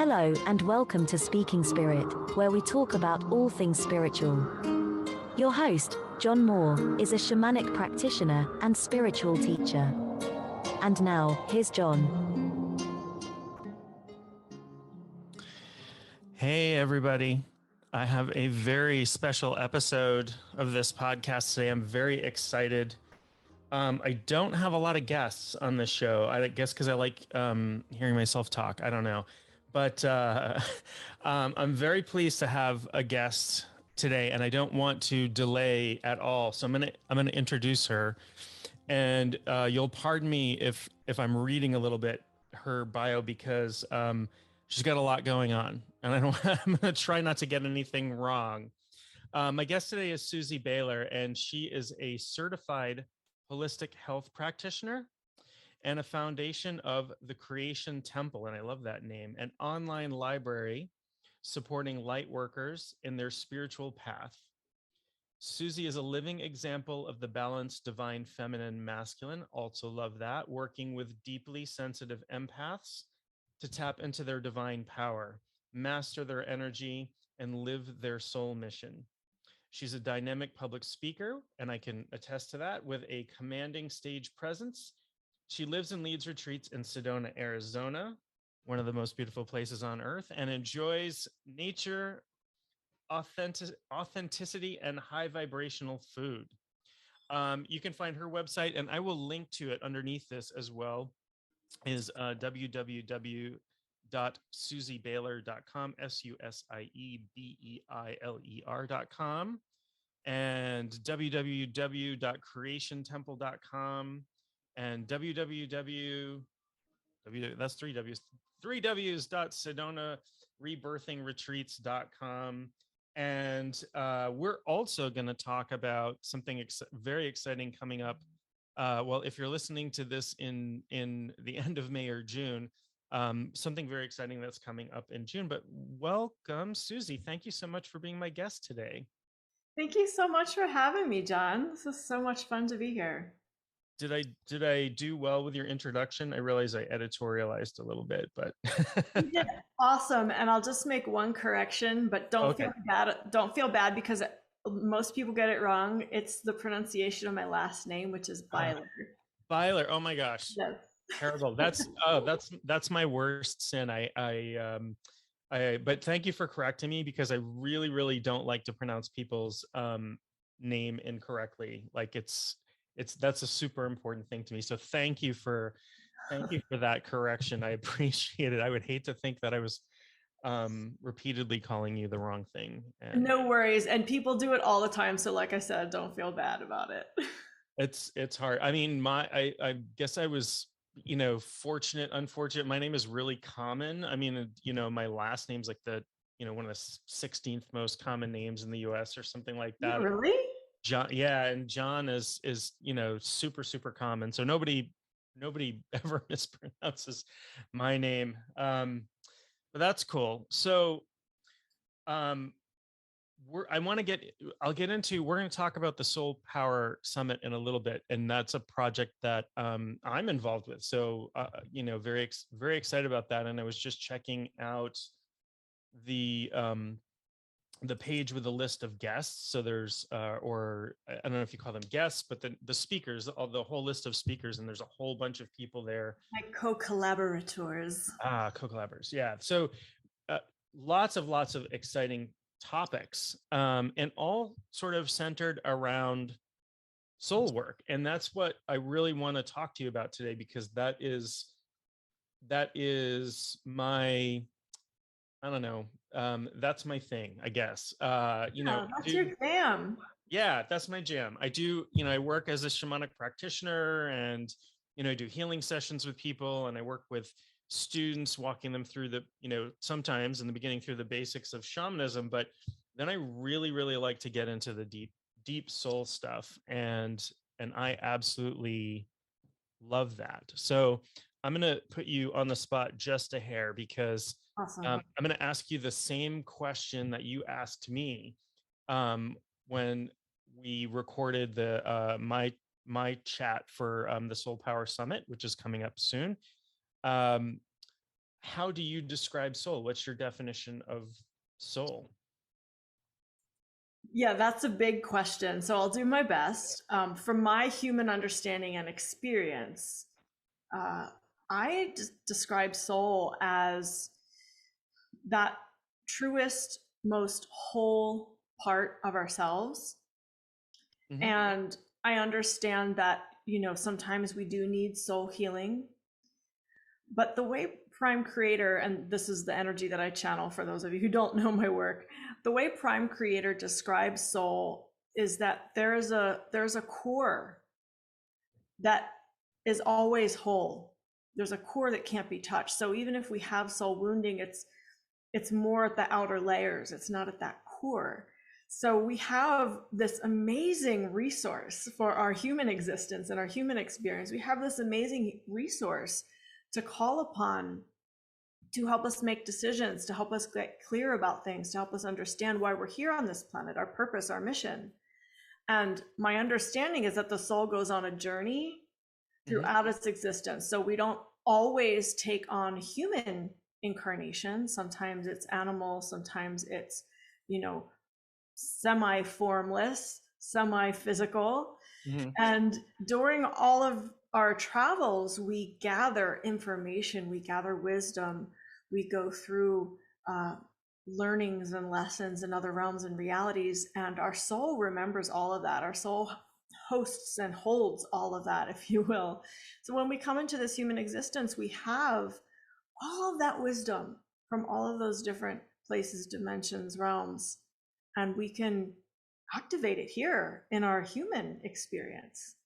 Hello and welcome to Speaking Spirit, where we talk about all things spiritual. Your host, John Moore, is a shamanic practitioner and spiritual teacher. And now, here's John. Hey, everybody. I have a very special episode of this podcast today. I'm very excited. I don't have a lot of guests on this show. I guess because I like hearing myself talk. I don't know. But I'm very pleased to have a guest today, and I don't want to delay at all. So I'm gonna introduce her, and you'll pardon me if I'm reading a little bit her bio because she's got a lot going on, and I'm gonna try not to get anything wrong. My guest today is Susie Beiler, and she is a certified holistic health practitioner and a foundation of the Creation Temple, and I love that name, an online library supporting light workers in their spiritual path. Susie is a living example of the balanced divine feminine masculine, also love that, working with deeply sensitive empaths to tap into their divine power, master their energy, and live their soul mission. She's a dynamic public speaker, and I can attest to that, with a commanding stage presence. She lives and leads retreats in Sedona, Arizona, one of the most beautiful places on earth, and enjoys nature, authenticity, and high vibrational food. You can find her website, and I will link to it underneath this as well, is www.susiebeiler.com, SUSIEBEILER.com, and www.creationtemple.com, and that's three W's.sedonarebirthingretreats.com. And we're also going to talk about something very exciting coming up. Well, if you're listening to this in the end of May or June, something very exciting that's coming up in June. But welcome, Susie. Thank you so much for being my guest today. Thank you so much for having me, John. This is so much fun to be here. Did I do well with your introduction? I realize I editorialized a little bit, but You did awesome. And I'll just make one correction, but don't feel bad. Don't feel bad because most people get it wrong. It's the pronunciation of my last name, which is Beiler. Beiler. Oh my gosh. Yes. Terrible. That's my worst sin. But thank you for correcting me, because I really, really don't like to pronounce people's name incorrectly. Like that's a super important thing to me. So thank you for that correction. I appreciate it. I would hate to think that I was repeatedly calling you the wrong thing. And no worries. And people do it all the time. So like I said, don't feel bad about it. It's hard. I mean, I guess I was, fortunate, unfortunate. My name is really common. I mean, my last name's like one of the 16th most common names in the US or something like that. Really? John, yeah, and John is super, super common. So nobody ever mispronounces my name. But that's cool. So I'll get into, we're going to talk about the Soul Power Summit in a little bit, and that's a project that I'm involved with. So very excited about that. And I was just checking out the page with a list of guests. So there's or I don't know if you call them guests, but the speakers, the whole list of speakers, and there's a whole bunch of people there. My co-collaborators. Co-collaborators. Yeah. So lots of exciting topics, and all sort of centered around soul work. And that's what I really want to talk to you about today, because that is my, I don't know, that's my thing, I guess. That's your jam. Yeah, that's my jam. I do, I work as a shamanic practitioner, and, I do healing sessions with people, and I work with students, walking them through the, sometimes in the beginning through the basics of shamanism, but then I really, really like to get into the deep soul stuff. And I absolutely love that. So I'm going to put you on the spot just a hair, because awesome. I'm going to ask you the same question that you asked me when we recorded the my chat for the Soul Power Summit, which is coming up soon. how do you describe soul? What's your definition of soul? Yeah, that's a big question. So I'll do my best. From my human understanding and experience, uh, I describe soul as that truest, most whole part of ourselves. Mm-hmm. And I understand that, sometimes we do need soul healing. But the way Prime Creator, and this is the energy that I channel for those of you who don't know my work, the way Prime Creator describes soul is that there's a core that is always whole. There's a core that can't be touched. So even if we have soul wounding, it's more at the outer layers. It's not at that core. So we have this amazing resource for our human existence and our human experience. We have this amazing resource to call upon to help us make decisions, to help us get clear about things, to help us understand why we're here on this planet, our purpose, our mission. And my understanding is that the soul goes on a journey throughout its existence. So we don't always take on human incarnation. Sometimes it's animal, sometimes it's, semi-formless, semi-physical. Mm-hmm. And during all of our travels, we gather information, we gather wisdom, we go through learnings and lessons in other realms and realities, and our soul remembers all of that. Our soul hosts and holds all of that, if you will. So when we come into this human existence, we have all of that wisdom from all of those different places, dimensions, realms, and we can activate it here in our human experience.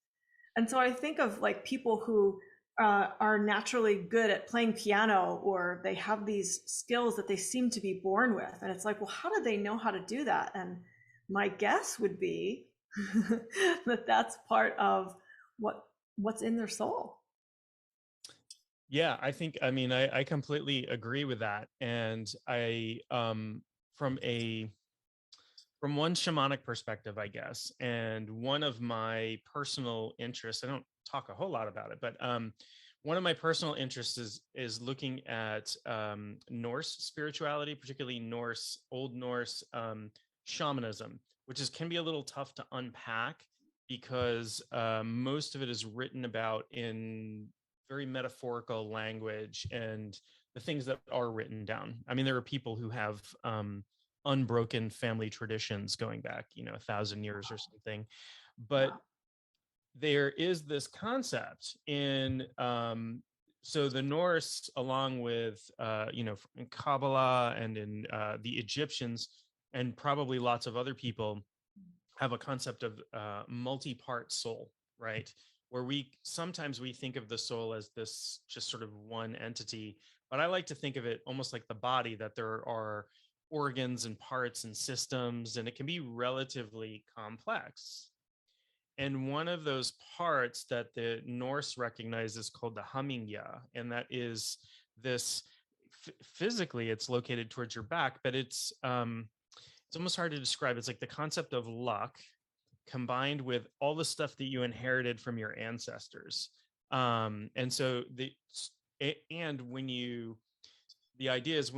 And so I think of like people who are naturally good at playing piano, or they have these skills that they seem to be born with. And it's like, well, how do they know how to do that? And my guess would be that that's part of what's in their soul. Yeah, I completely agree with that. And from one shamanic perspective, I guess, and one of my personal interests, I don't talk a whole lot about it, but one of my personal interests is looking at Norse spirituality, particularly Old Norse shamanism, which can be a little tough to unpack because most of it is written about in very metaphorical language and the things that are written down. I mean, there are people who have unbroken family traditions going back 1,000 years or something, but there is this concept in so the Norse, along with in Kabbalah and in the Egyptians, and probably lots of other people, have a concept of multi-part soul, right? Where sometimes we think of the soul as this just sort of one entity, but I like to think of it almost like the body, that there are organs and parts and systems, and it can be relatively complex. And one of those parts that the Norse recognizes is called the hummingya, and that is this physically, it's located towards your back, but it's almost hard to describe. It's like the concept of luck combined with all the stuff that you inherited from your ancestors. And so the idea is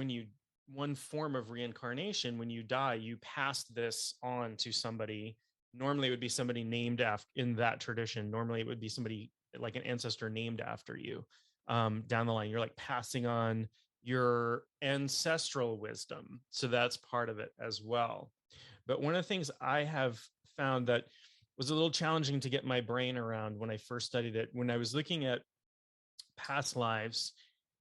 one form of reincarnation, when you die, you pass this on to somebody. Normally it would be somebody named after, in that tradition, normally it would be somebody like an ancestor named after you. Down the line, you're like passing on your ancestral wisdom. So that's part of it as well. But one of the things I have found that was a little challenging to get my brain around when I first studied it, when I was looking at past lives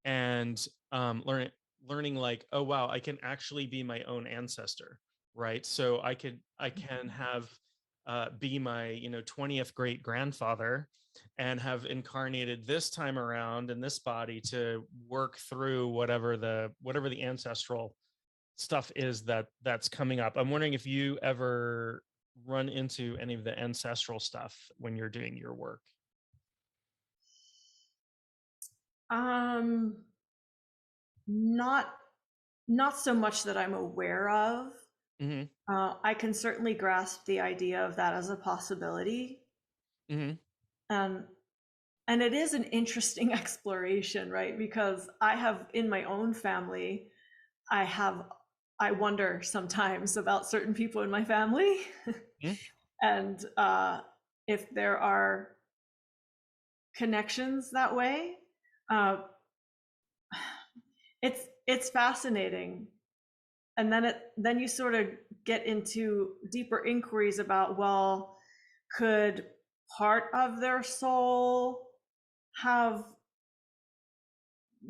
and learning like, oh wow, I can actually be my own ancestor, right? So I can have be my 20th great grandfather and have incarnated this time around in this body to work through whatever the ancestral stuff is that's coming up. I'm wondering if you ever run into any of the ancestral stuff when you're doing your work. Not so much that I'm aware of. Mm-hmm. I can certainly grasp the idea of that as a possibility. Mm-hmm. And And it is an interesting exploration, right? Because I have in my own family, I wonder sometimes about certain people in my family and if there are connections that way. Uh, it's fascinating. And then you sort of get into deeper inquiries about, well, could part of their soul have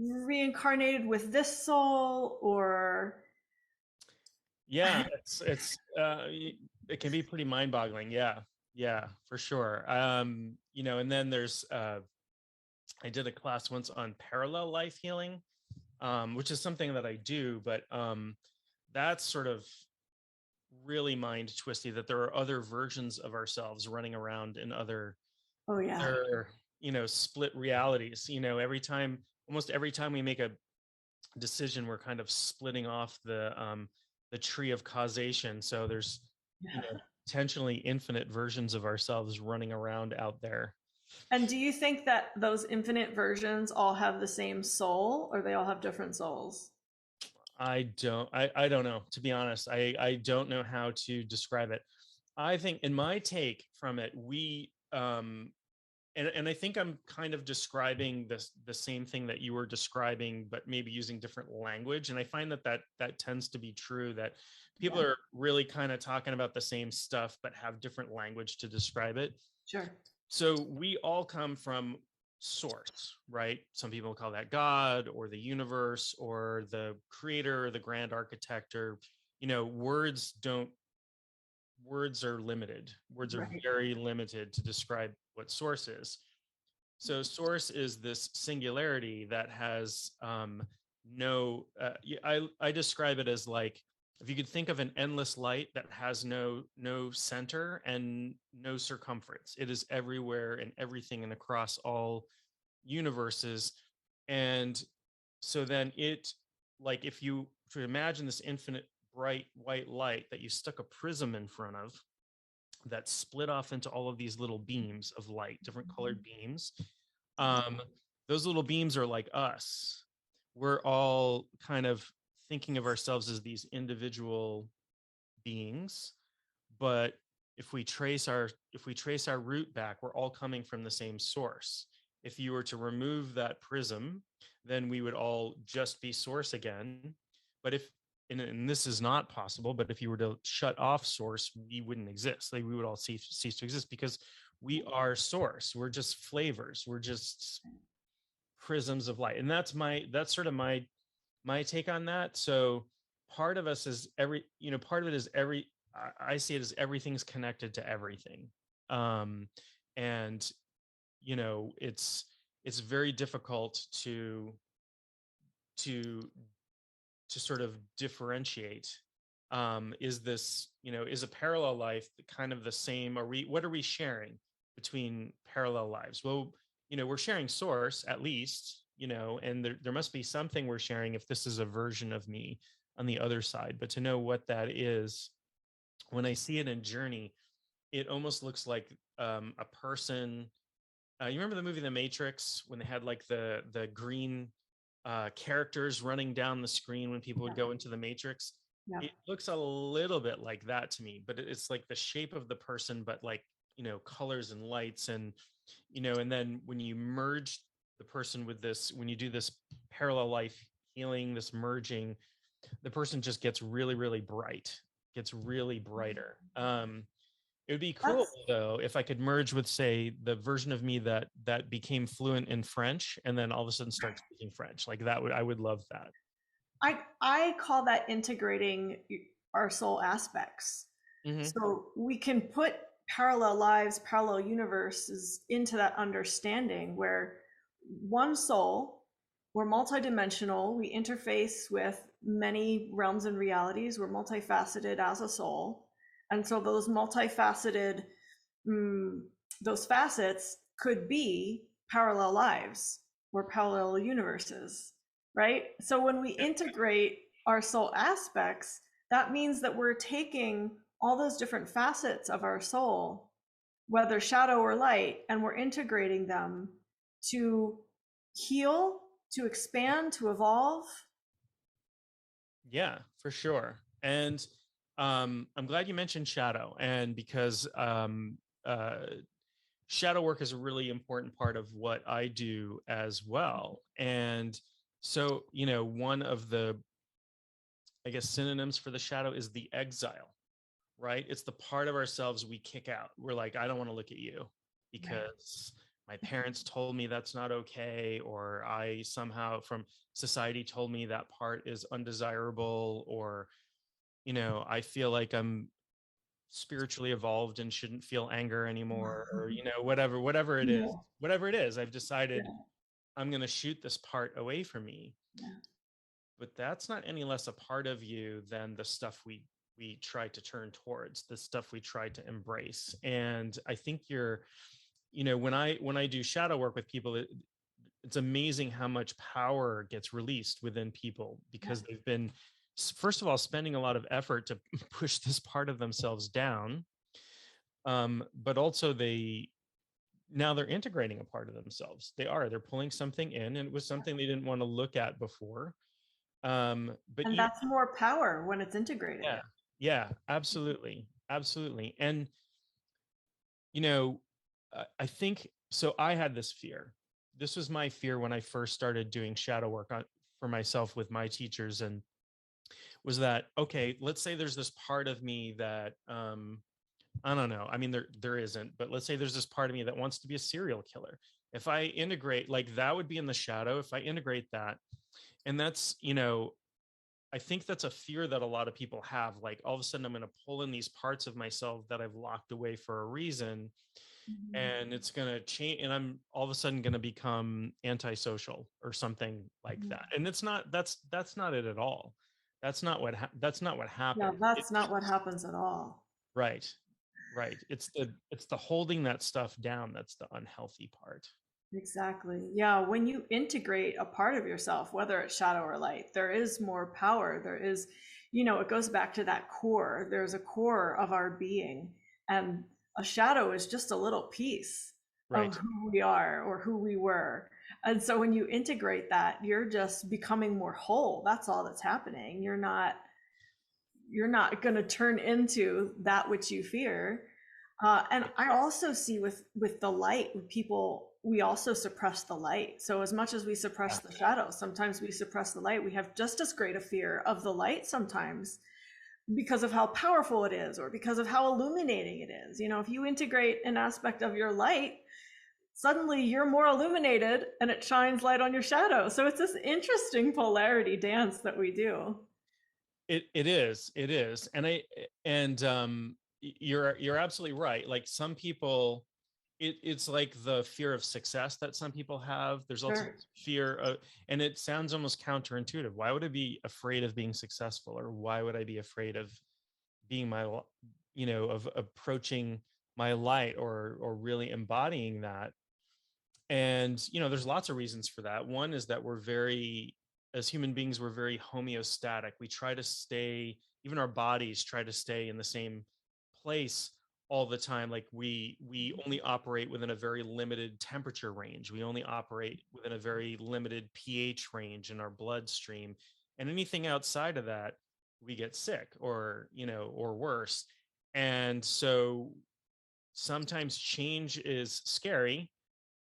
reincarnated with this soul, or Yeah, it can be pretty mind-boggling. Yeah, for sure. And then there's I did a class once on parallel life healing, which is something that I do, but that's sort of really mind twisty, that there are other versions of ourselves running around in oh yeah, split realities. Almost every time we make a decision, we're kind of splitting off the tree of causation. So there's yeah. potentially infinite versions of ourselves running around out there. And do you think that those infinite versions all have the same soul, or they all have different souls? I don't know, to be honest. I don't know how to describe it. I think, in my take from it, we and I think I'm kind of describing the same thing that you were describing, but maybe using different language. And I find that tends to be true, that people Yeah, are really kind of talking about the same stuff, but have different language to describe it. sure. So we all come from source, right? Some people call that God or the universe or the creator or the grand architect, or, words are limited. Words are Right. very limited to describe what source is. So source is this singularity that has no. I describe it as like, if you could think of an endless light that has no center and no circumference. It is everywhere and everything and across all universes. And so then like, if you to imagine this infinite bright white light that you stuck a prism in front of, that split off into all of these little beams of light, different colored beams. Um, those little beams are like us. We're all kind of thinking of ourselves as these individual beings, but if we trace our root back, we're all coming from the same source. If you were to remove that prism, then we would all just be source again. But and this is not possible, but if you were to shut off source, we wouldn't exist. Like, we would all cease to exist, because we are source. We're just flavors. We're just prisms of light. And that's sort of my take on that. So part of us is part of it is I see it as everything's connected to everything. And it's very difficult to sort of differentiate. Is a parallel life kind of the same? What are we sharing between parallel lives? Well, we're sharing source, at least, and there must be something we're sharing if this is a version of me on the other side. But to know what that is, when I see it in Journey, it almost looks like a person. You remember the movie The Matrix, when they had like the green characters running down the screen when people would go into the Matrix? Yeah. It looks a little bit like that to me, but it's like the shape of the person, but like, colors and lights, and and then when you merge the person with this, when you do this parallel life healing, this merging, the person just gets really, really bright, gets really brighter. It would be cool, That's though, if I could merge with, say, the version of me that became fluent in French, and then all of a sudden start speaking French. Like, I would love that. I call that integrating our soul aspects. Hmm. So we can put parallel lives, parallel universes into that understanding where one soul, we're multidimensional, we interface with many realms and realities, we're multifaceted as a soul. And so those multifaceted, those facets could be parallel lives or parallel universes, right? So when we integrate our soul aspects, that means that we're taking all those different facets of our soul, whether shadow or light, and we're integrating them to heal, to expand, to evolve. Yeah, for sure. And I'm glad you mentioned shadow, and because shadow work is a really important part of what I do as well. And so, one of the, I guess, synonyms for the shadow is the exile, right? It's the part of ourselves we kick out. We're like, I don't want to look at you because my parents told me that's not okay, or I somehow from society told me that part is undesirable, or, I feel like I'm spiritually evolved and shouldn't feel anger anymore, or, whatever it is, Yeah. I've decided Yeah. I'm going to shoot this part away from me. Yeah. But that's not any less a part of you than the stuff we try to turn towards, the stuff we try to embrace. And I think when I do shadow work with people, it's amazing how much power gets released within people because they've been, first of all, spending a lot of effort to push this part of themselves down, but also now they're integrating a part of themselves. They're pulling something in, and it was something they didn't want to look at before. But And that's more power when it's integrated. Yeah, absolutely. Absolutely. And, I think, so I had this fear. This was my fear when I first started doing shadow work for myself with my teachers, and was that, okay, let's say there's this part of me that, I don't know. I mean, there isn't, but let's say there's this part of me that wants to be a serial killer. If I integrate, like, that would be in the shadow. If I integrate that, and that's, I think that's a fear that a lot of people have. Like, all of a sudden, I'm going to pull in these parts of myself that I've locked away for a reason, and it's going to change. And I'm all of a sudden going to become antisocial or something like that. And that's not it at all. That's not what happened. Yeah, that's not what happens at all. Right. Right. It's the holding that stuff down that's the unhealthy part. Exactly. Yeah, when you integrate a part of yourself, whether it's shadow or light, there is more power. There is, it goes back to that core. There's a core of our being, and a shadow is just a little piece Right. of who we are or who we were. And so when you integrate that, you're just becoming more whole. That's all that's happening. You're not going to turn into that which you fear. And I also see with the light, with people, we also suppress the light. So as much as we suppress the shadow, sometimes we suppress the light. We have just as great a fear of the light sometimes because of how powerful it is, or because of how illuminating it is. If you integrate an aspect of your light, suddenly you're more illuminated and it shines light on your shadow. So it's this interesting polarity dance that we do. It is. And you're absolutely right. Like, some people, it's like the fear of success that some people have. There's also Sure. fear of, and it sounds almost counterintuitive. Why would I be afraid of being successful, or why would I be afraid of being of approaching my light, or really embodying that? And, there's lots of reasons for that. One is that as human beings, we're very homeostatic. We try to stay, even our bodies try to stay in the same place all the time. Like, we only operate within a very limited temperature range. We only operate within a very limited pH range in our bloodstream. And anything outside of that, we get sick, or worse. And so sometimes change is scary.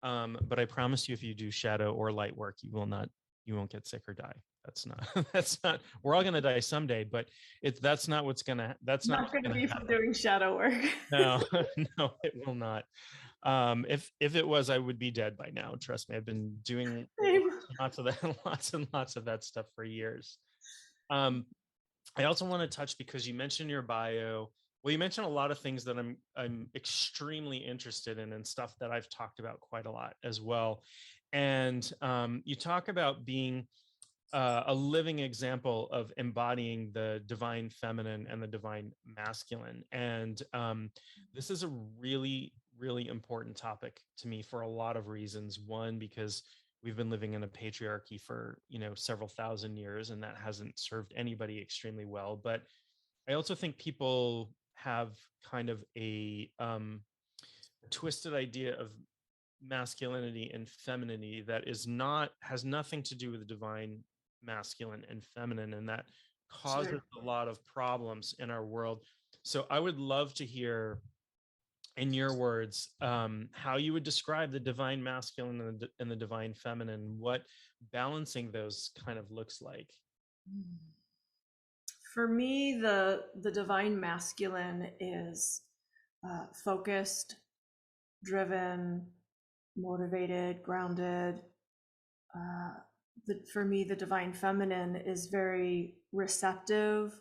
But I promise you, if you do shadow or light work, you won't get sick or die. That's not, we're all going to die someday, but that's not what's going to be happen. from doing shadow work. No, no, it will not. If it was, I would be dead by now. Trust me. I've been doing lots of that, lots and lots of that stuff for years. I also want to touch, because you mentioned your bio. Well, you mentioned a lot of things that I'm extremely interested in, and stuff that I've talked about quite a lot as well. And you talk about being a living example of embodying the divine feminine and the divine masculine. And this is a really, really important topic to me for a lot of reasons. One, because we've been living in a patriarchy for, several thousand years, and that hasn't served anybody extremely well. But I also think people have kind of a twisted idea of masculinity and femininity that has nothing to do with the divine masculine and feminine, and that causes Sure. a lot of problems in our world. So I would love to hear, in your words, how you would describe the divine masculine and the divine feminine, what balancing those kind of looks like. For me, the divine masculine is focused, driven, motivated, grounded. For me, the divine feminine is very receptive,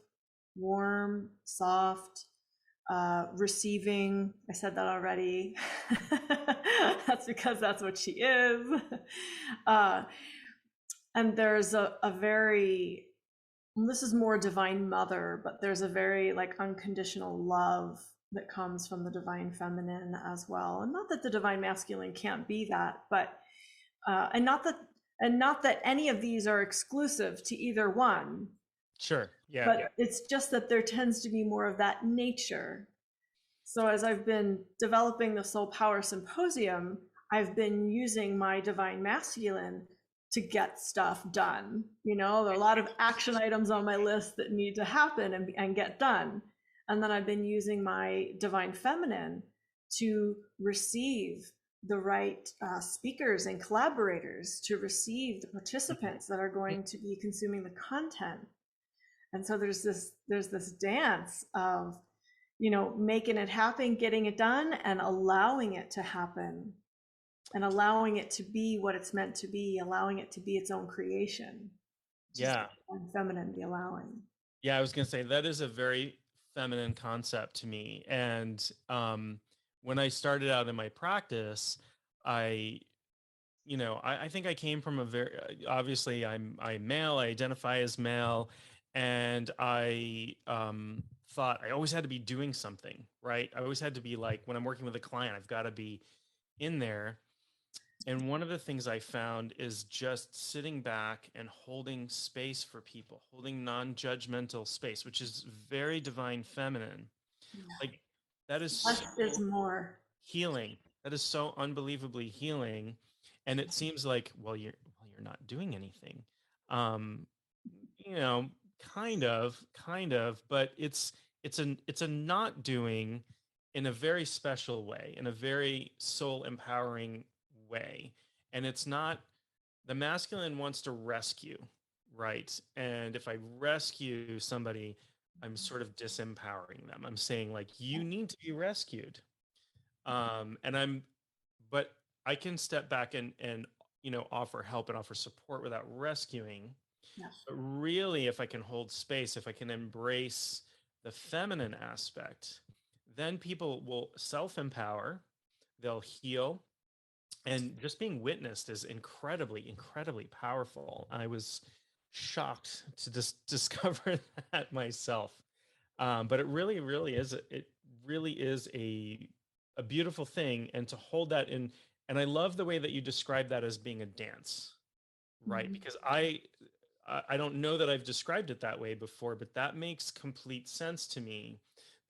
warm, soft, receiving. I said that already. That's because that's what she is. And there's a very, this is more divine mother, but there's a very like unconditional love that comes from the divine feminine as well. And not that the divine masculine can't be that, but and not that any of these are exclusive to either one. Sure. Yeah. But it's just that there tends to be more of that nature. So as I've been developing the Soul Power Symposium, I've been using my divine masculine to get stuff done. You know, there are a lot of action items on my list that need to happen and get done. And then I've been using my divine feminine to receive the right speakers and collaborators, to receive the participants that are going to be consuming the content. And so there's this dance of, you know, making it happen, getting it done, and allowing it to happen, and allowing it to be what it's meant to be, allowing it to be its own creation. Yeah. And feminine, the allowing. Yeah, I was going to say that is a very feminine concept to me. And when I started out in my practice, I think I came from a very, obviously I'm male, I identify as male, and I thought I always had to be doing something, right? I always had to be like, when I'm working with a client, I've got to be in there. And one of the things I found is just sitting back and holding space for people, holding non-judgmental space, which is very divine feminine. Yeah. Like that is less so is more. healing. That is so unbelievably healing. And it seems like, well, you're not doing anything. You know, kind of, but it's a not doing in a very special way, in a very soul empowering way. And it's not, the masculine wants to rescue, right? And if I rescue somebody, I'm sort of disempowering them. I'm saying like, you need to be rescued. But I can step back and offer help and offer support without rescuing. Yeah. But really, if I can hold space, if I can embrace the feminine aspect, then people will self-empower, they'll heal, and just being witnessed is incredibly, incredibly powerful. I was shocked to discover that myself. But it really, really is. It really is a beautiful thing, and to hold that in. And I love the way that you describe that as being a dance, right? Mm-hmm. Because I don't know that I've described it that way before, but that makes complete sense to me.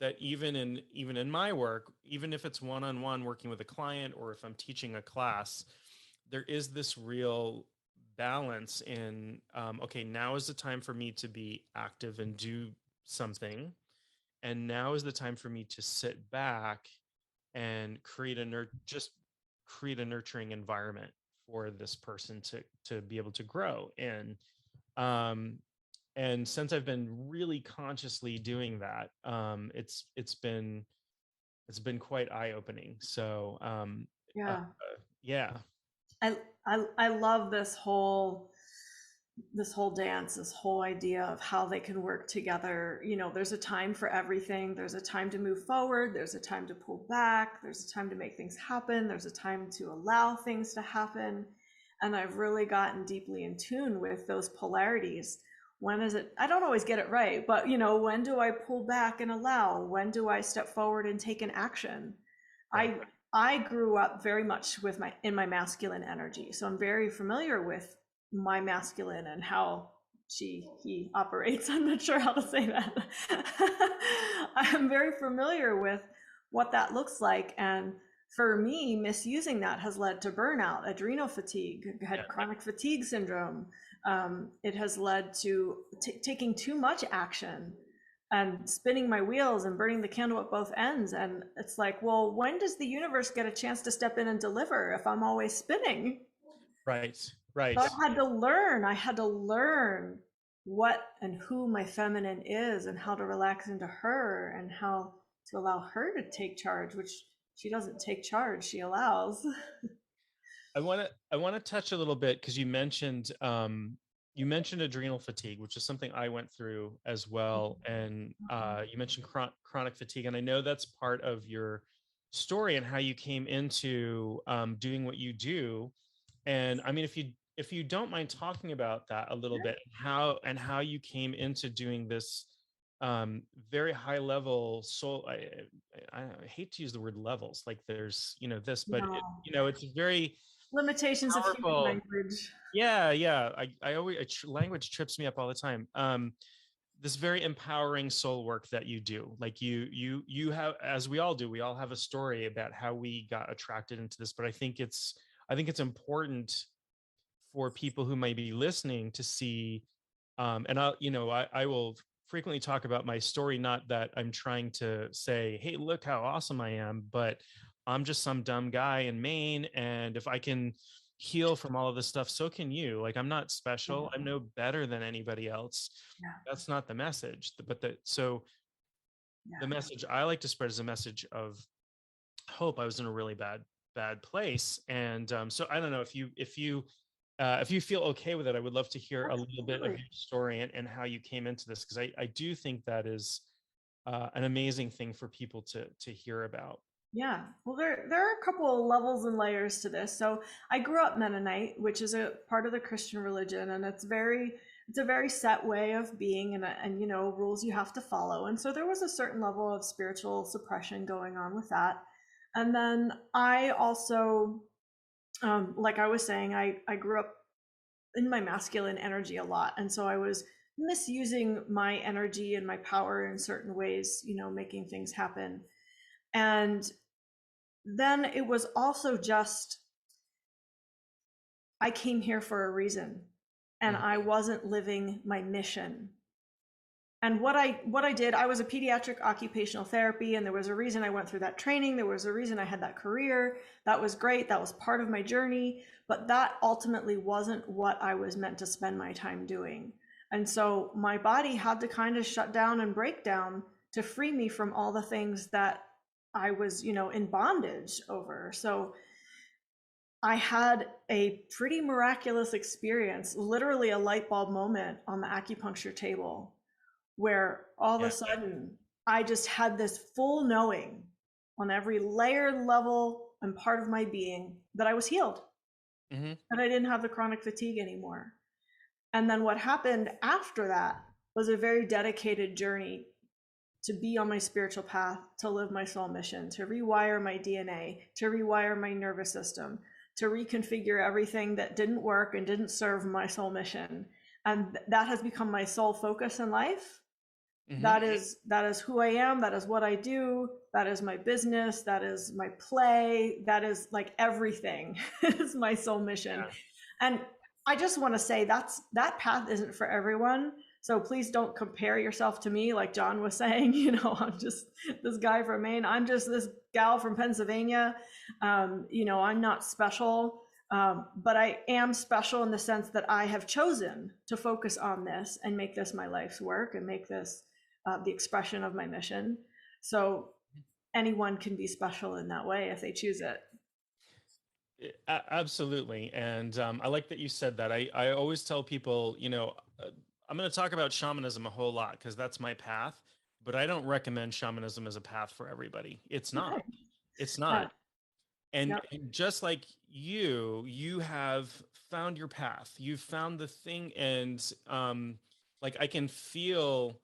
That even in my work, even if it's one-on-one working with a client, or if I'm teaching a class, there is this real balance in, okay, now is the time for me to be active and do something. And now is the time for me to sit back and create a nurturing environment for this person to be able to grow in. And since I've been really consciously doing that, it's been quite eye-opening. So Yeah. yeah. I love this whole dance, this whole idea of how they can work together. You know, there's a time for everything. There's a time to move forward. There's a time to pull back. There's a time to make things happen. There's a time to allow things to happen. And I've really gotten deeply in tune with those polarities. When is it? I don't always get it right, but you know, when do I pull back and allow? When do I step forward and take an action? I grew up very much in my masculine energy, so I'm very familiar with my masculine and how he operates. I'm not sure how to say that. I'm very familiar with what that looks like, and for me, misusing that has led to burnout, adrenal fatigue, had Yeah. chronic fatigue syndrome. It has led to taking too much action and spinning my wheels and burning the candle at both ends. And it's like, well, when does the universe get a chance to step in and deliver if I'm always spinning? Right. Right. So I had to learn what and who my feminine is and how to relax into her and how to allow her to take charge, which she doesn't take charge, she allows. I want to touch a little bit because you mentioned adrenal fatigue, which is something I went through as well, and you mentioned chronic fatigue, and I know that's part of your story and how you came into doing what you do. And I mean, if you don't mind talking about that a little bit, how you came into doing this very high level soul. I hate to use the word levels, like there's this, but No. it's very Limitations of human powerful. language. Yeah. I always language trips me up all the time. This very empowering soul work that you do, like you have, as we all do, we all have a story about how we got attracted into this, but I think it's important for people who might be listening to see, and I will frequently talk about my story, not that I'm trying to say, hey, look how awesome I am, but I'm just some dumb guy in Maine, and if I can heal from all of this stuff, so can you. Like, I'm not special, I'm no better than anybody else. Yeah. That's not the message, but the message I like to spread is a message of hope. I was in a really bad place, and so I don't know if you feel okay with it. I would love to hear a little bit of your story and how you came into this, because I do think that is an amazing thing for people to hear about. Yeah, well, there are a couple of levels and layers to this. So I grew up Mennonite, which is a part of the Christian religion, and it's a very set way of being, and rules you have to follow. And so there was a certain level of spiritual suppression going on with that. And then I also, like I was saying, I grew up in my masculine energy a lot, and so I was misusing my energy and my power in certain ways, making things happen. And then it was also just, I came here for a reason, and I wasn't living my mission. And what I did, I was a pediatric occupational therapy, and there was a reason I went through that training. There was a reason I had that career. That was great. That was part of my journey, but that ultimately wasn't what I was meant to spend my time doing. And so my body had to kind of shut down and break down to free me from all the things that I was, in bondage over. So I had a pretty miraculous experience, literally a light bulb moment on the acupuncture table, where all of a sudden I just had this full knowing on every layer, level, and part of my being that I was healed, that I didn't have the chronic fatigue anymore. And then what happened after that was a very dedicated journey to be on my spiritual path, to live my soul mission, to rewire my DNA, to rewire my nervous system, to reconfigure everything that didn't work and didn't serve my soul mission. And that has become my sole focus in life. That is who I am. That is what I do. That is my business. That is my play. That is like everything is my soul mission. Yeah. And I just want to say that path isn't for everyone. So please don't compare yourself to me. Like John was saying, I'm just this guy from Maine. I'm just this gal from Pennsylvania. I'm not special. But I am special in the sense that I have chosen to focus on this and make this my life's work and make this the expression of my mission. So anyone can be special in that way if they choose it. Absolutely. And I like that you said that. I always tell people, I'm going to talk about shamanism a whole lot because that's my path, but I don't recommend shamanism as a path for everybody. It's not. It's not. And just like you have found your path. You've found the thing, and like I can feel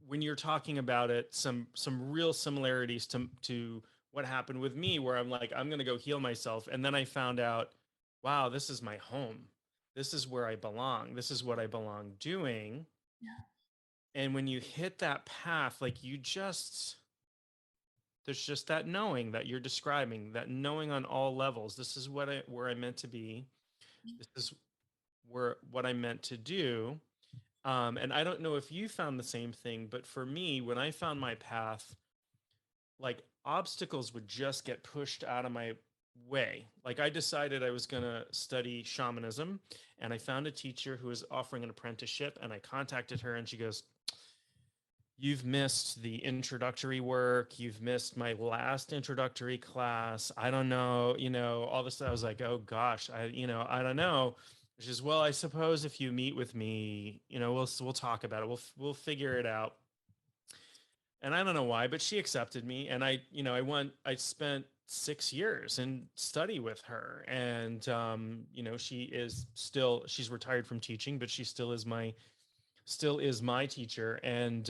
when you're talking about it some real similarities to what happened with me, where I'm like, I'm going to go heal myself, and then I found out, wow, this is my home. This is where I belong. This is what I belong doing. Yeah. And when you hit that path, like there's just that knowing that you're describing, that knowing on all levels. This is where I meant to be. This is what I meant to do. And I don't know if you found the same thing, but for me, when I found my path, like obstacles would just get pushed out of my way. Like I decided I was going to study shamanism, and I found a teacher who was offering an apprenticeship, and I contacted her, and she goes, "You've missed the introductory work. You've missed my last introductory class. I don't know, all this." I was like, "Oh gosh, I don't know." She says, "Well, I suppose if you meet with me, we'll talk about it. We'll figure it out." And I don't know why, but she accepted me, and I spent 6 years in study with her, and she's retired from teaching, but she still is my teacher. And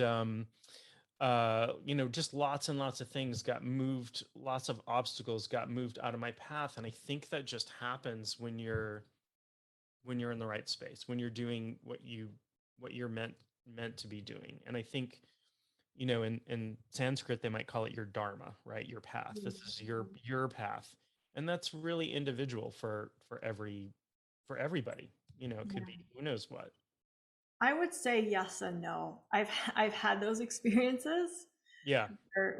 just lots and lots of things got moved, lots of obstacles got moved out of my path. And I think that just happens when you're in the right space, when you're doing what you're meant to be doing. And I think, in Sanskrit, they might call it your dharma, right? Your path. This is your path. And that's really individual for everybody. It could be who knows what. I would say yes and no. I've had those experiences. Yeah.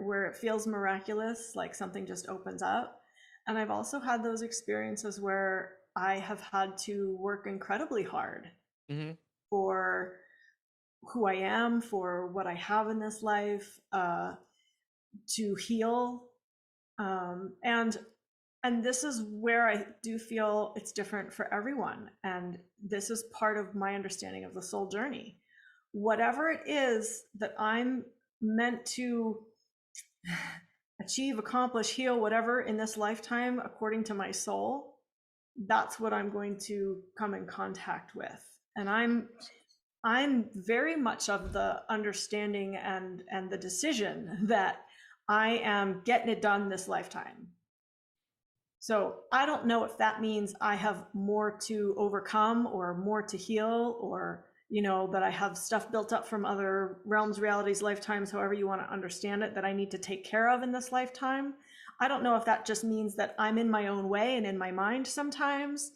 Where it feels miraculous, like something just opens up. And I've also had those experiences where I have had to work incredibly hard for who I am, for what I have in this life, to heal. And this is where I do feel it's different for everyone. And this is part of my understanding of the soul journey. Whatever it is that I'm meant to achieve, accomplish, heal, whatever in this lifetime, according to my soul, that's what I'm going to come in contact with. And I'm very much of the understanding and the decision that I am getting it done this lifetime. So I don't know if that means I have more to overcome or more to heal, or that I have stuff built up from other realms, realities, lifetimes, however you want to understand it, that I need to take care of in this lifetime. I don't know if that just means that I'm in my own way and in my mind sometimes.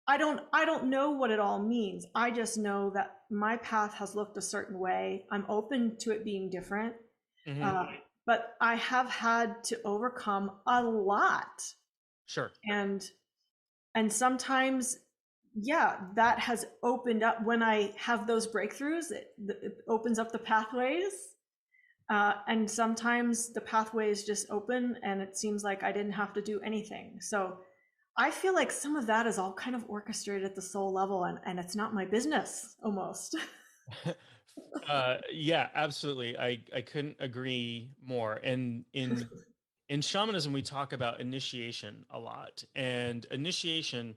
I don't know what it all means. I just know that my path has looked a certain way. I'm open to it being different. But I have had to overcome a lot. Sure. And sometimes, that has opened up. When I have those breakthroughs, it opens up the pathways. And sometimes the pathways just open and it seems like I didn't have to do anything. So I feel like some of that is all kind of orchestrated at the soul level, and it's not my business almost. Yeah, absolutely. I couldn't agree more. And in shamanism, we talk about initiation a lot. And initiation,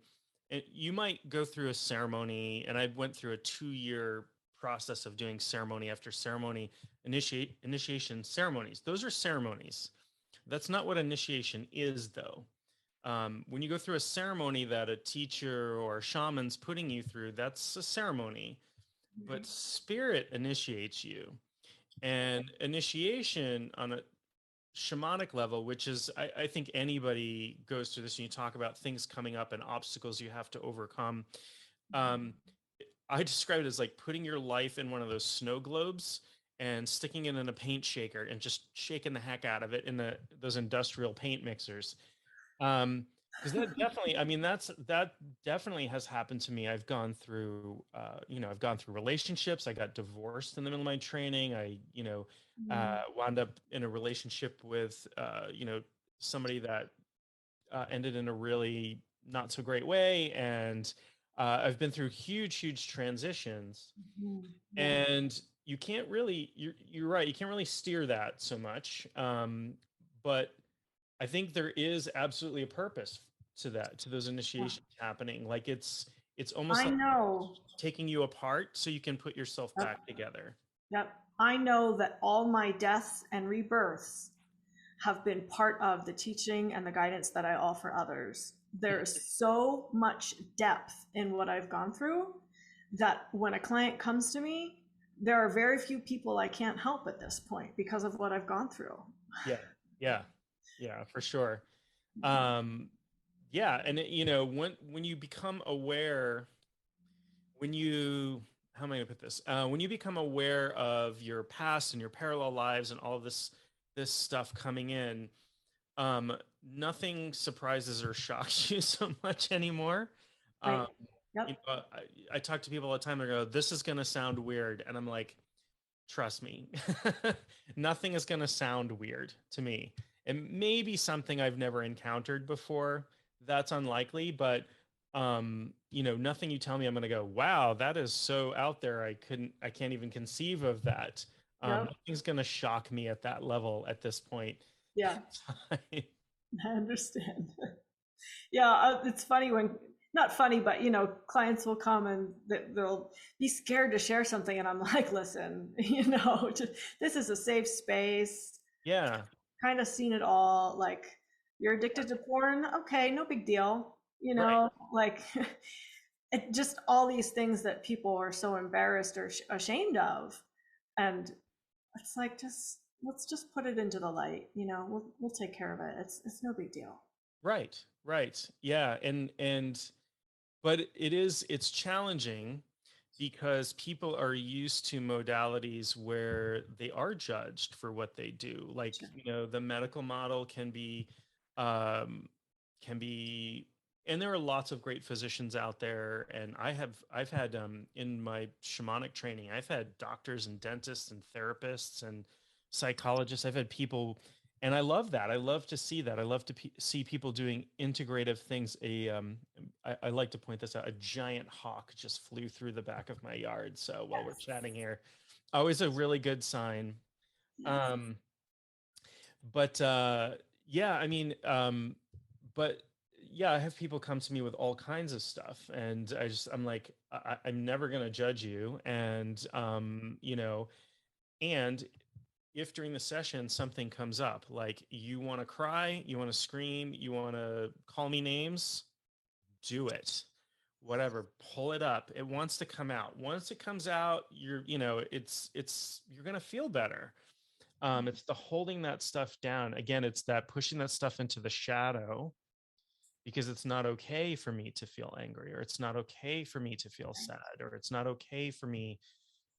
you might go through a ceremony, and I went through a 2-year process of doing ceremony after ceremony, initiation ceremonies. Those are ceremonies. That's not what initiation is, though. When you go through a ceremony that a teacher or a shaman's putting you through, that's a ceremony. But spirit initiates you. And initiation on a shamanic level, which is, I think anybody goes through this, and you talk about things coming up and obstacles you have to overcome. I describe it as like putting your life in one of those snow globes and sticking it in a paint shaker and just shaking the heck out of it in those industrial paint mixers. Because that definitely, that definitely has happened to me. I've gone through, I've gone through relationships. I got divorced in the middle of my training. I, wound up in a relationship with, somebody that ended in a really not so great way. And I've been through huge transitions. And you can't really, you're right, you can't really steer that so much. But I think there is absolutely a purpose to that, to those initiations happening. Like it's almost like taking you apart so you can put yourself back together. Yep. I know that all my deaths and rebirths have been part of the teaching and the guidance that I offer others. There's so much depth in what I've gone through that when a client comes to me, there are very few people I can't help at this point because of what I've gone through. Yeah, for sure. Yeah, and when you become aware, when you how am I going to put this? When you become aware of your past and your parallel lives and all of this stuff coming in, um, nothing surprises or shocks you so much anymore. Right. Um, Yep. I talk to people all the time. I go, "This is going to sound weird," and I'm like, "Trust me, nothing is going to sound weird to me. And maybe something I've never encountered before. That's unlikely, but nothing you tell me, I'm going to go, wow, that is so out there. I can't even conceive of that. Yep. Nothing's going to shock me at that level at this point." Yeah. I understand. Yeah, it's funny when, not funny, but clients will come and they'll be scared to share something, and I'm like, listen, this is a safe space. Yeah. Kind of seen it all. Like, you're addicted to porn, okay, no big deal. Right. Like, just all these things that people are so embarrassed or ashamed of, and it's like, let's just put it into the light. We'll take care of it. It's no big deal. Right. Right. Yeah. But it's challenging because people are used to modalities where they are judged for what they do. Like, Sure. the medical model um, can be, and there are lots of great physicians out there. And I've had, in my shamanic training, I've had doctors and dentists and therapists and psychologists. I've had people, and I love that. I love to see that. I love to see people doing integrative things. I like to point this out. A giant hawk just flew through the back of my yard. So while we're chatting here, always a really good sign. Yes. Um, but yeah, I mean, but yeah, I have people come to me with all kinds of stuff, and I'm like, I'm never going to judge you. And, and if during the session something comes up, like you want to cry, you want to scream, you want to call me names, do it. Whatever, pull it up. It wants to come out. Once it comes out, you're going to feel better. It's the holding that stuff down. Again, it's that pushing that stuff into the shadow, because it's not okay for me to feel angry, or it's not okay for me to feel sad, or it's not okay for me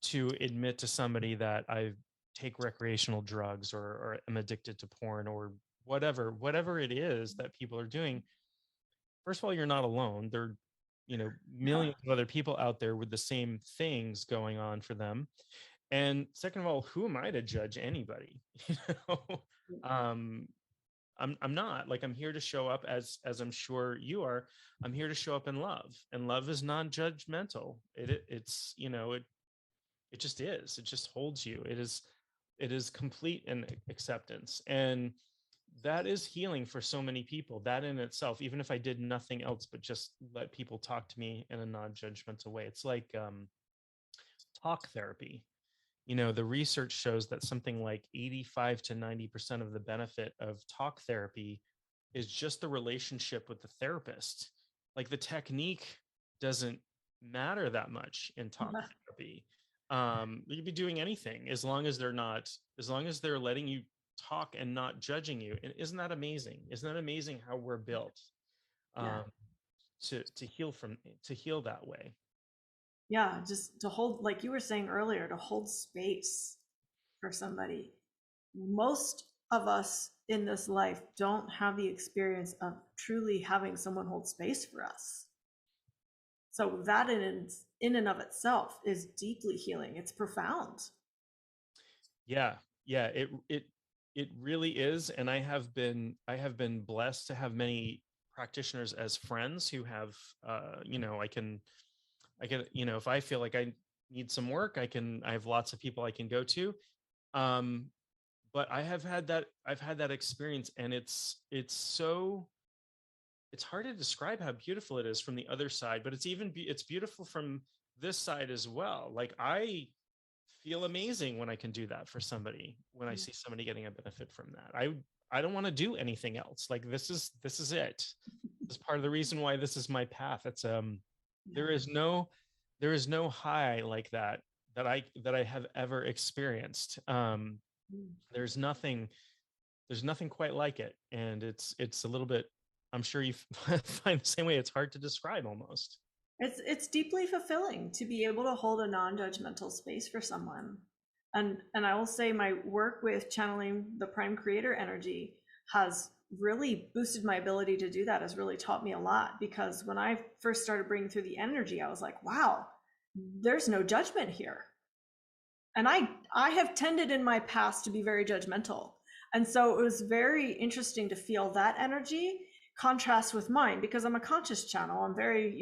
to admit to somebody that I take recreational drugs, or am addicted to porn, or whatever it is that people are doing. First of all, you're not alone. There are, millions of other people out there with the same things going on for them. And second of all, who am I to judge anybody? You know, um, I'm not. Like, I'm here to show up as I'm sure you are. I'm here to show up in love, and love is non-judgmental. It's it just is. It just holds you. It is complete in acceptance, and that is healing for so many people. That in itself, even if I did nothing else but just let people talk to me in a non-judgmental way, it's like talk therapy. The research shows that something like 85 to 90% of the benefit of talk therapy is just the relationship with the therapist. Like, the technique doesn't matter that much in talk therapy. You could be doing anything as long as they're letting you talk and not judging you. And isn't that amazing? Isn't that amazing how we're built Yeah. um, to heal that way? Yeah, just to hold, like you were saying earlier, to hold space for somebody. Most of us in this life don't have the experience of truly having someone hold space for us. So that in and of itself is deeply healing. It's profound. Yeah, yeah, it really is. And I have been blessed to have many practitioners as friends who have I can if I feel like I need some work, I have lots of people I can go to. um but I've had that experience, and it's hard to describe how beautiful it is from the other side, but it's beautiful from this side as well. Like, I feel amazing when I can do that for somebody, when I see somebody getting a benefit from that. I don't want to do anything else. Like, this is it. This is part of the reason why this is my path. It's Yeah. there is no there is no high like that I have ever experienced. There's nothing there's nothing quite like it. And it's a little bit, I'm sure you find the same way. It's hard to describe almost. It's deeply fulfilling to be able to hold a non-judgmental space for someone. And I will say my work with channeling the prime creator energy has really boosted my ability to do that, has really taught me a lot, because when I first started bringing through the energy, I was like, wow, there's no judgment here. And I have tended in my past to be very judgmental. And so it was very interesting to feel that energy contrast with mine, because I'm a conscious channel. I'm very,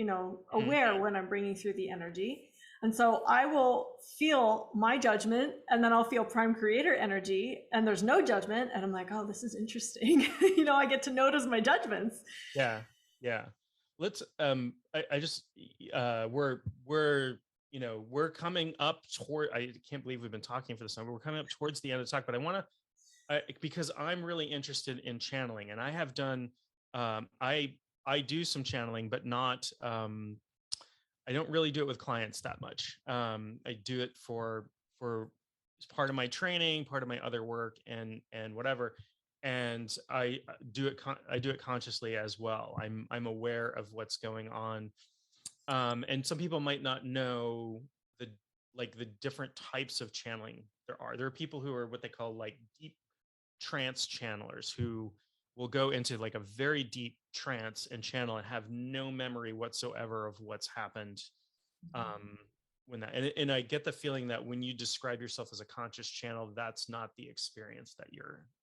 aware when I'm bringing through the energy. And so I will feel my judgment, and then I'll feel prime creator energy, and there's no judgment. And I'm like, oh, this is interesting. I get to notice my judgments. Yeah. Yeah. Let's, I just, we're coming up toward, I can't believe we've been talking for this long, but we're coming up towards the end of the talk, but I want to, because I'm really interested in channeling, and I have done, I do some channeling, but not, I don't really do it with clients that much. I do it for part of my training, part of my other work, and whatever. And I do it consciously as well. I'm aware of what's going on. And some people might not know the different types of channeling there are. There are people who are what they call like deep trance channelers, who will go into like a very deep trance and channel and have no memory whatsoever of what's happened when that, and I get the feeling that when you describe yourself as a conscious channel, that's not the experience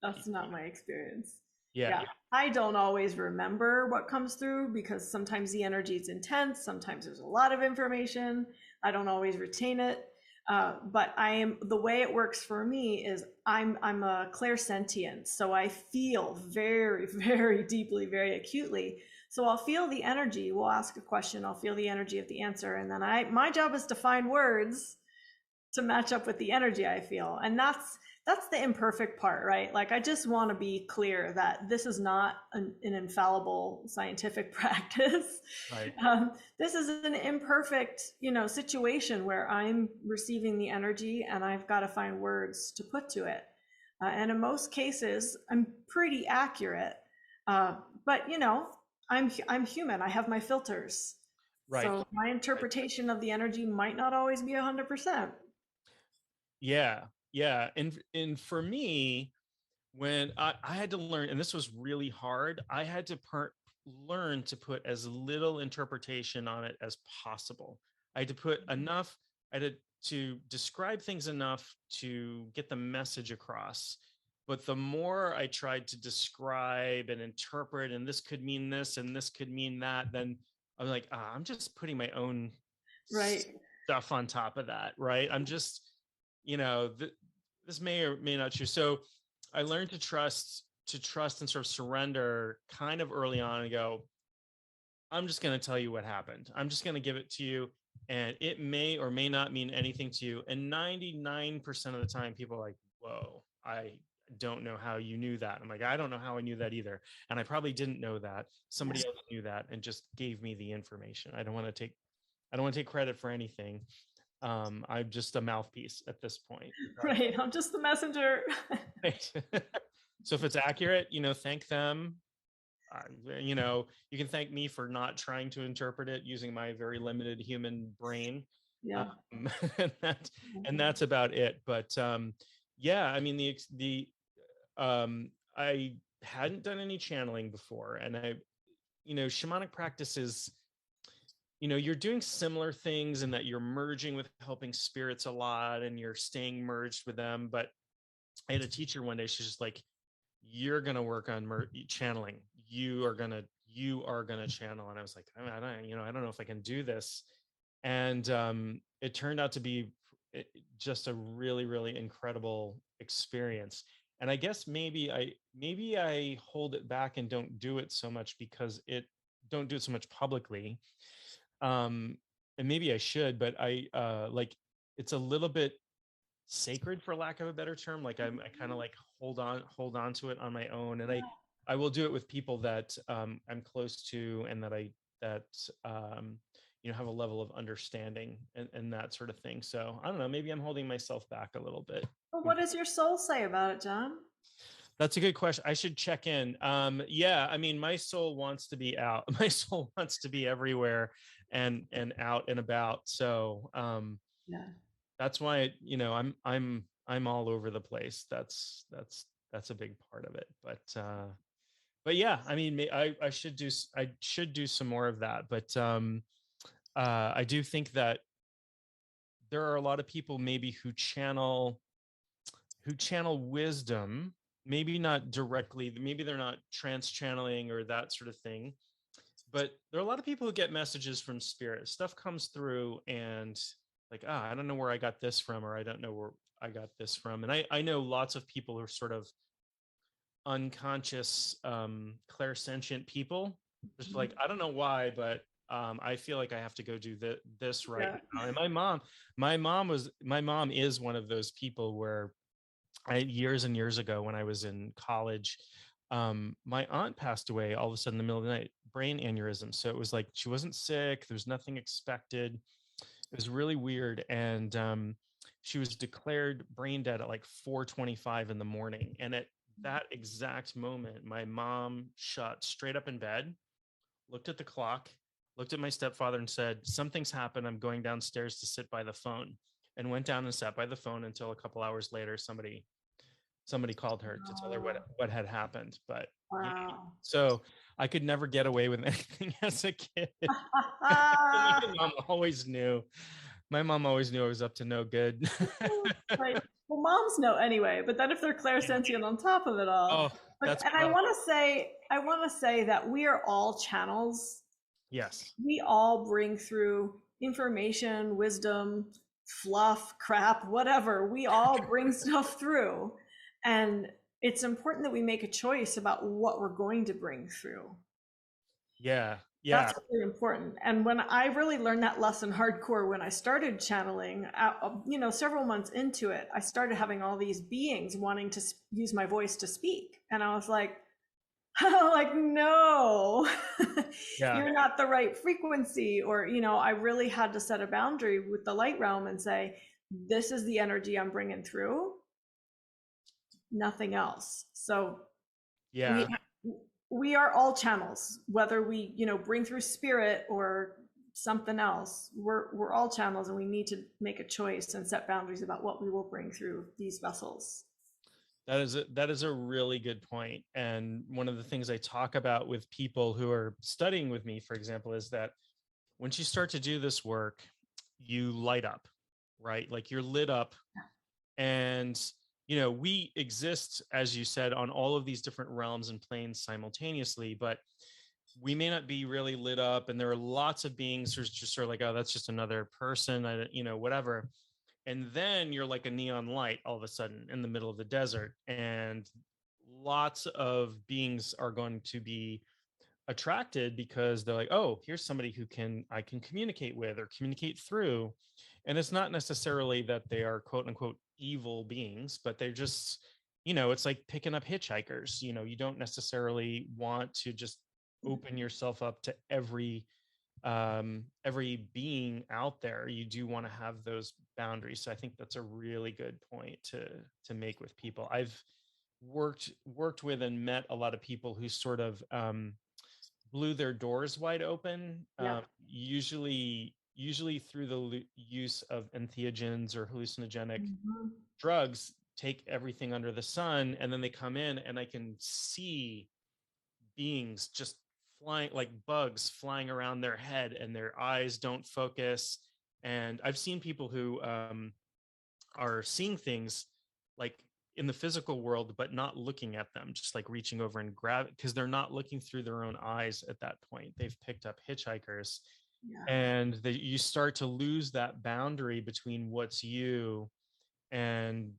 That's not my experience. Yeah. I don't always remember what comes through, because sometimes the energy is intense, sometimes there's a lot of information. I don't always retain it. But the way it works for me is I'm a clairsentient, so I feel very, very deeply, very acutely. So I'll feel the energy. We'll ask a question, I'll feel the energy of the answer, and then my job is to find words to match up with the energy I feel. And that's the imperfect part, right? Like, I just want to be clear that this is not an infallible scientific practice. Right. This is an imperfect, situation where I'm receiving the energy and I've got to find words to put to it. And in most cases, I'm pretty accurate. But I'm human. I have my filters. Right. So my interpretation of the energy might not always be 100%. Yeah. Yeah. And for me, when I had to learn, and this was really hard, I had to learn to put as little interpretation on it as possible. I had to put enough, I had to describe things enough to get the message across. But the more I tried to describe and interpret, and this could mean this and this could mean that, then I'm like, I'm just putting my own stuff on top of that, right? I'm just, this may or may not true. So I learned to trust and sort of surrender kind of early on and go, I'm just going to tell you what happened. I'm just going to give it to you. And it may or may not mean anything to you. And 99% of the time, people are like, whoa, I don't know how you knew that. I'm like, I don't know how I knew that either. And I probably didn't know that. Somebody else knew that and just gave me the information. I don't want to take credit for anything. I'm just a mouthpiece at this point. Right. I'm just the messenger. Right. So if it's accurate, thank them. You can thank me for not trying to interpret it using my very limited human brain. Yeah. And that's about it. But yeah, I mean, I hadn't done any channeling before, and shamanic practice is, you're doing similar things in that you're merging with helping spirits a lot and you're staying merged with them. But I had a teacher one day, she's just like, you're going to work on channeling. You are going to channel. And I was like, I don't know if I can do this. And it turned out to be just a really, really incredible experience. And I guess maybe I hold it back and don't do it so much don't do it so much publicly. And maybe I should, but it's a little bit sacred, for lack of a better term. Like I kind of like hold on to it on my own, and I will do it with people that I'm close to and that have a level of understanding and that sort of thing. So I don't know, maybe I'm holding myself back a little bit. Well, what does your soul say about it, John? That's a good question. I should check in. Yeah, I mean, my soul wants to be out. My soul wants to be everywhere and out and about. So Yeah. that's why, I'm all over the place. That's a big part of it. But yeah, I mean, I should do some more of that. But I do think that there are a lot of people maybe who channel wisdom, maybe not directly, maybe they're not trance channeling or that sort of thing, but there are a lot of people who get messages from spirit. Stuff comes through and like, I don't know where I got this from, or I don't know where I got this from. And I know lots of people who are sort of unconscious, clairsentient people. Just like, I don't know why, but I feel like I have to go do this right Yeah. now. And my mom is one of those people where years and years ago when I was in college, my aunt passed away all of a sudden in the middle of the night, brain aneurysm. So it was like she wasn't sick. There was nothing expected. It was really weird. And she was declared brain dead at like 4:25 in the morning. And at that exact moment, my mom shot straight up in bed, looked at the clock, looked at my stepfather and said, "Something's happened. I'm going downstairs to sit by the phone." And went down and sat by the phone until a couple hours later, somebody called her to tell her what had happened. But yeah, Wow. so I could never get away with anything as a kid. my mom always knew my mom always knew I was up to no good. Right. Well, moms know anyway, but then if they're clairsentient on top of it all. Oh, that's And I want to say that we are all channels. yes. We all bring through information, wisdom, fluff, crap, whatever. We all bring stuff through. And it's important that we make a choice about what we're going to bring through. Yeah. That's really important. And when I really learned that lesson hardcore, when I started channeling, several months into it, I started having all these beings wanting to use my voice to speak. And I was like, no, you're not the right frequency. Or, I really had to set a boundary with the light realm and say, this is the energy I'm bringing through, nothing else. So yeah. we are all channels, whether we, bring through spirit or something else. We're all channels, and we need to make a choice and set boundaries about what we will bring through these vessels. That is a really good point. And one of the things I talk about with people who are studying with me, for example, is that once you start to do this work, you light up, right? Like you're lit up. And we exist, as you said, on all of these different realms and planes simultaneously, but we may not be really lit up. And there are lots of beings who's just sort of like, oh, that's just another person, whatever. And then you're like a neon light all of a sudden in the middle of the desert, and lots of beings are going to be attracted because they're like, oh, here's somebody I can communicate with or communicate through. And it's not necessarily that they are quote unquote evil beings, but they're just, it's like picking up hitchhikers. You don't necessarily want to just open yourself up to every being out there. You do want to have those boundaries. So I think that's a really good point to make with people. I've worked with and met a lot of people who sort of blew their doors wide open, usually through the use of entheogens or hallucinogenic drugs, take everything under the sun, and then they come in and I can see beings just flying like bugs flying around their head, and their eyes don't focus. And I've seen people who are seeing things like in the physical world, but not looking at them, just like reaching over and grab it, because they're not looking through their own eyes at that point. They've picked up hitchhikers. And you start to lose that boundary between what's you and,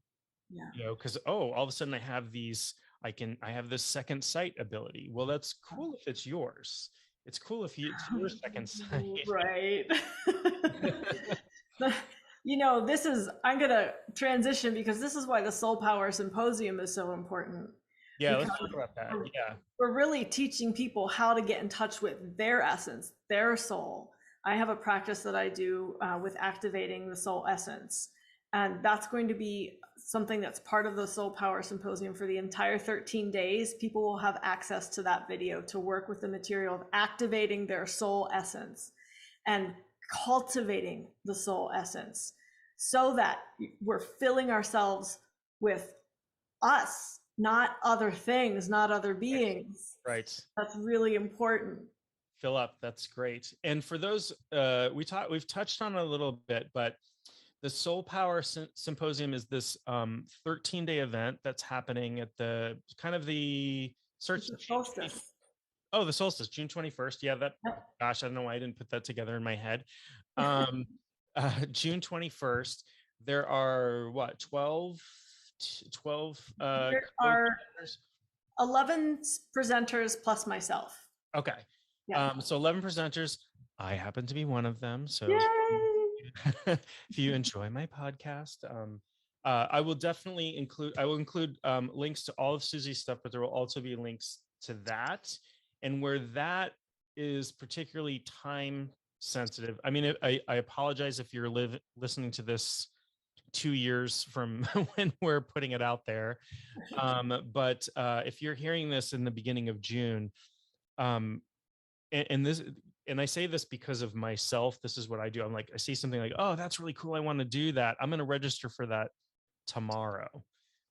because, all of a sudden I have I have this second sight ability. Well, that's cool if it's yours. It's cool if it's your second sight. Right. I'm going to transition because this is why the Soul Power Symposium is so important. Yeah, let's talk about that. Yeah. We're really teaching people how to get in touch with their essence, their soul. I have a practice that I do with activating the soul essence. And that's going to be something that's part of the Soul Power Symposium for the entire 13 days. People will have access to that video to work with the material of activating their soul essence and cultivating the soul essence so that we're filling ourselves with us, not other things, not other beings. Right. That's really important. Fill up. That's great. And for those, we've touched on it a little bit, but the Soul Power Symposium is this 13-day event that's happening at the kind of the search. The solstice. Oh, the solstice, June 21st. Yeah, that. Yep. Gosh, I don't know why I didn't put that together in my head. June 21st. There are what 12. There are 11 presenters plus myself. Okay. Yeah. So 11 presenters. I happen to be one of them. So Yay! if you enjoy my podcast, I will definitely include links to all of Susie's stuff, but there will also be links to that. And where that is particularly time sensitive. I mean, I apologize if you're listening to this 2 years from when we're putting it out there. But if you're hearing this in the beginning of June, and I say this because of myself, this is what I do. I'm like, I see something like, oh, that's really cool, I want to do that. I'm going to register for that tomorrow.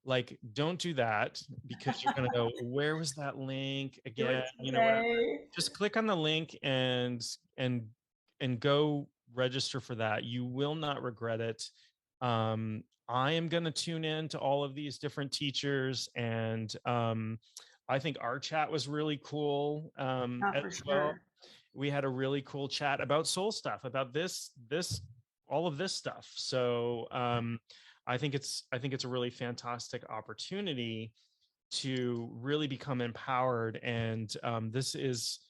Like, don't do that, because you're going to go, where was that link again? You know, whatever. Just click on the link and go register for that. You will not regret it. I am going to tune in to all of these different teachers, and I think our chat was really cool as well. Sure. We had a really cool chat about soul stuff, about this, all of this stuff. So I think it's a really fantastic opportunity to really become empowered. And this is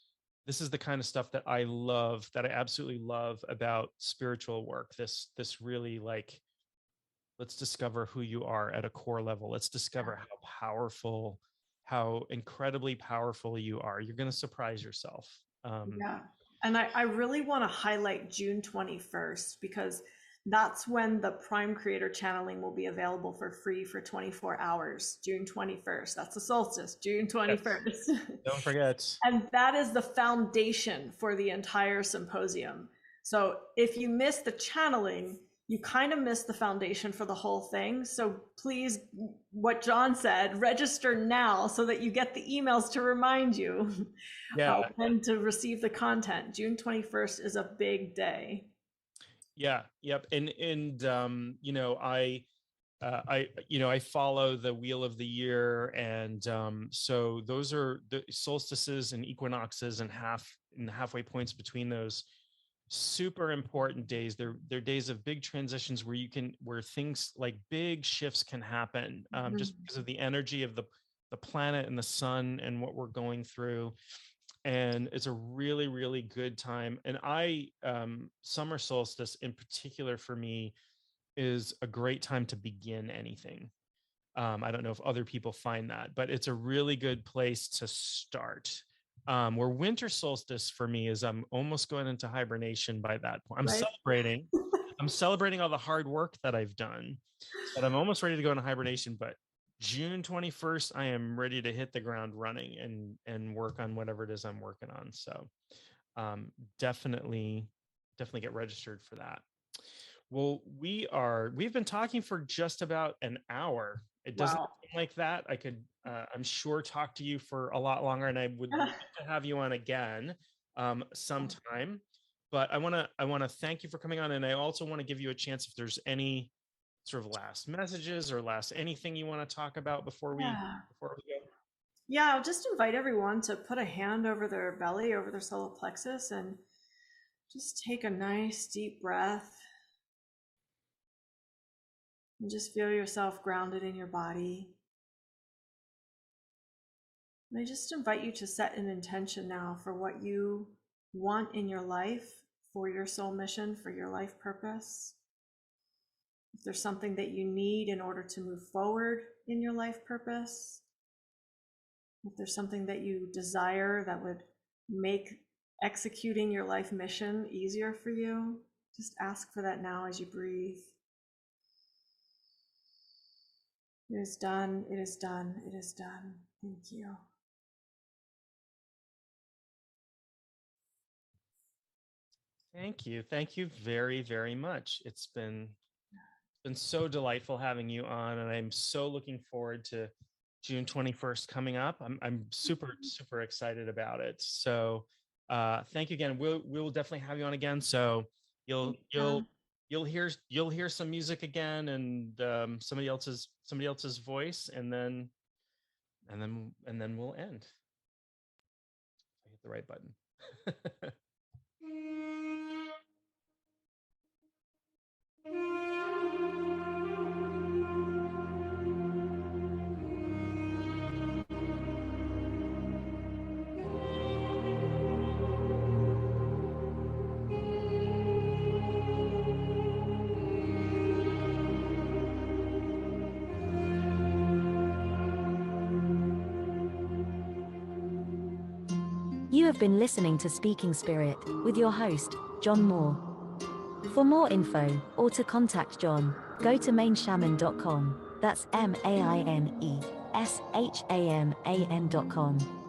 the kind of stuff that I love, that I absolutely love about spiritual work. This really, like, let's discover who you are at a core level. Let's discover how incredibly powerful you are. You're going to surprise yourself. Yeah. And I really want to highlight June 21st, because that's when the Prime Creator channeling will be available for free for 24 hours. June 21st. That's the solstice, June 21st. Yes. Don't forget. And that is the foundation for the entire symposium. So if you miss the channeling, you kind of miss the foundation for the whole thing. So please, what John said, register now so that you get the emails to remind you when to receive the content. June 21st is a big day. Yeah. Yep. And you know, I follow the wheel of the year, and so those are the solstices and equinoxes and halfway points between those. Super important days. They're days of big transitions where things like big shifts can happen, just because of the energy of the planet and the sun and what we're going through. And it's a really, really good time. And summer solstice in particular for me is a great time to begin anything. I don't know if other people find that, but it's a really good place to start. Where winter solstice for me is I'm almost going into hibernation by that point. I'm celebrating all the hard work that I've done, but I'm almost ready to go into hibernation. But June 21st, I am ready to hit the ground running and work on whatever it is I'm working on. So definitely get registered for that. Well, we've been talking for just about an hour. It doesn't seem like that. I could, I'm sure, talk to you for a lot longer, and I would love to have you on again sometime. But I want to thank you for coming on, and I also want to give you a chance if there's any sort of last messages or anything you want to talk about before we go. Yeah, I'll just invite everyone to put a hand over their belly, over their solar plexus, and just take a nice deep breath. And just feel yourself grounded in your body. And I just invite you to set an intention now for what you want in your life, for your soul mission, for your life purpose. If there's something that you need in order to move forward in your life purpose, if there's something that you desire that would make executing your life mission easier for you, just ask for that now as you breathe. It is done. It is done. It is done. Thank you. Thank you. Thank you very, very much. It's been so delightful having you on, and I'm so looking forward to June 21st coming up. I'm super, super excited about it. So thank you again. We'll definitely have you on again. So you'll hear some music again, and somebody else's voice, and then we'll end. I hit the right button. You have been listening to Speaking Spirit with your host, John Moore. For more info or to contact John, go to maineshaman.com. That's MAINESHAMAN.com.